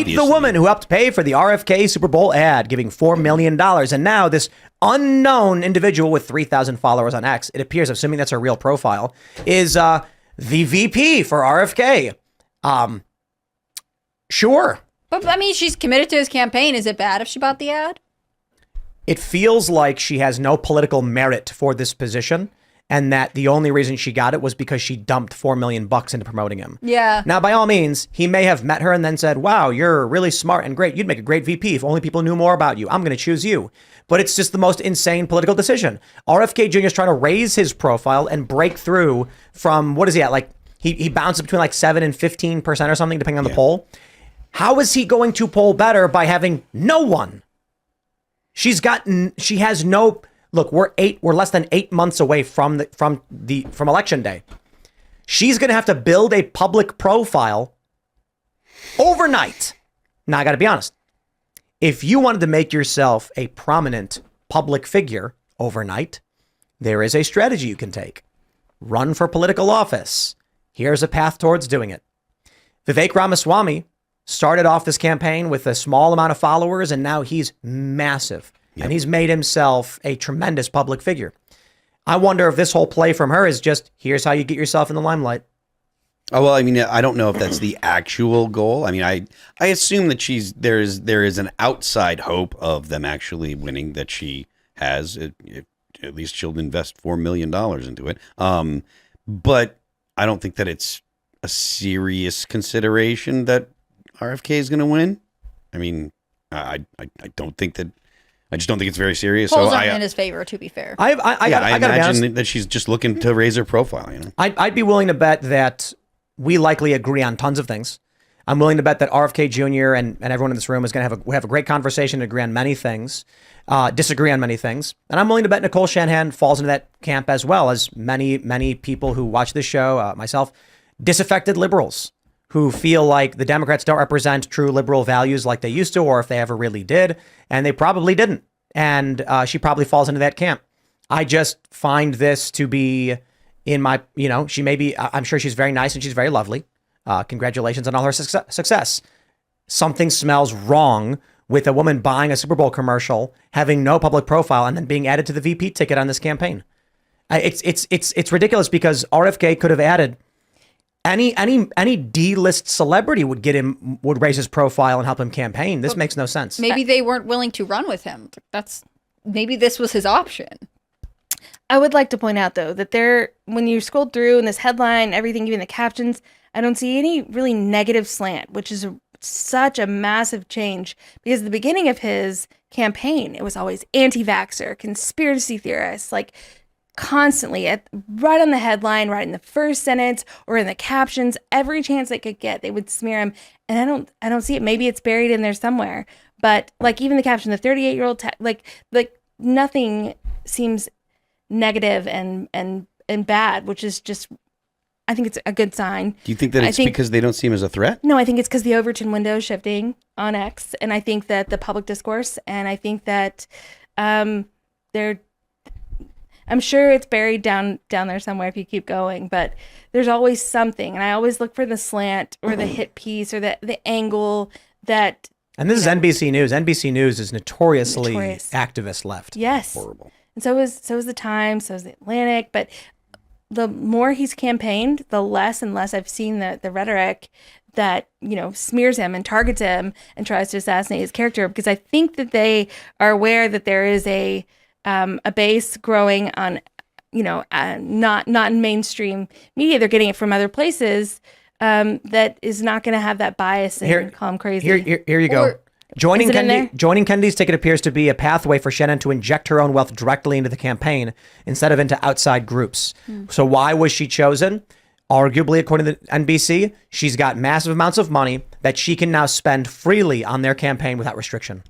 Meet the woman who helped pay for the RFK Super Bowl ad, giving $4 million. And now this unknown individual with 3,000 followers on X, it appears, assuming that's her real profile, is the VP for RFK. Sure. But I mean, she's committed to his campaign. Is it bad if she bought the ad? It feels like she has no political merit for this position, and that the only reason she got it was because she dumped $4 million into promoting him. Yeah. Now, by all means, he may have met her and then said, wow, you're really smart and great. You'd make a great VP if only people knew more about you. I'm going to choose you. But it's just the most insane political decision. RFK Jr. is trying to raise his profile and break through from, what is he at? Like, he bounces between like 7 and 15% or something, depending on the poll. How is he going to poll better by having no one? She has no. Look, we're less than 8 months away from election day. She's going to have to build a public profile overnight. Now, I got to be honest. If you wanted to make yourself a prominent public figure overnight, there is a strategy you can take. Run for political office. Here's a path towards doing it. Vivek Ramaswamy started off this campaign with a small amount of followers, and now he's massive. And he's made himself a tremendous public figure. I wonder if this whole play from her is just, here's how you get yourself in the limelight. Oh, well, I mean, I don't know if that's the actual goal. I mean, I assume that there is an outside hope of them actually winning, that she has. At least she'll invest $4 million into it. But I don't think that it's a serious consideration that RFK is going to win. I mean, I don't think that. I just don't think it's very serious. Polls aren't in his favor, to be fair. I imagine that she's just looking to raise her profile. You know, I'd be willing to bet that we likely agree on tons of things. I'm willing to bet that RFK Jr. and everyone in this room is going to have a great conversation, agree on many things, disagree on many things. And I'm willing to bet Nicole Shanahan falls into that camp, as well as many people who watch this show, myself, disaffected liberals who feel like the Democrats don't represent true liberal values like they used to, or if they ever really did, and they probably didn't. And she probably falls into that camp. I just find this to be in my, she may be, I'm sure she's very nice and she's very lovely. Congratulations on all her success. Something smells wrong with a woman buying a Super Bowl commercial, having no public profile, and then being added to the VP ticket on this campaign. It's ridiculous, because RFK could have added any D-list celebrity would raise his profile and help him campaign. This makes no sense. Maybe they weren't willing to run with him. Maybe this was his option. I would like to point out, though, that when you scroll through in this headline, everything, even the captions, I don't see any really negative slant, which is such a massive change, because at the beginning of his campaign, it was always anti-vaxxer, conspiracy theorists, like constantly right on the headline, right in the first sentence or in the captions, every chance they could get, they would smear him. And I don't see it. Maybe it's buried in there somewhere, but like even the caption, the 38-year-old, like nothing seems negative and bad, which is just, I think it's a good sign. Do you think that it's because they don't see him as a threat? No, I think it's because the Overton window is shifting on X, and I think that the public discourse, and I think that I'm sure it's buried down there somewhere if you keep going, but there's always something, and I always look for the slant or the hit piece or the angle that. And this is NBC News. NBC News is notoriously activist left. Yes. Horrible. And so is the Times, so is the Atlantic, but the more he's campaigned, the less and less I've seen the rhetoric that, smears him and targets him and tries to assassinate his character, because I think that they are aware that there is a base growing on, not in mainstream media. They're getting it from other places that is not going to have that bias and call him crazy. Here you go. Joining Kennedy's ticket appears to be a pathway for Shanahan to inject her own wealth directly into the campaign instead of into outside groups. So why was she chosen? Arguably, according to NBC, she's got massive amounts of money that she can now spend freely on their campaign without restriction.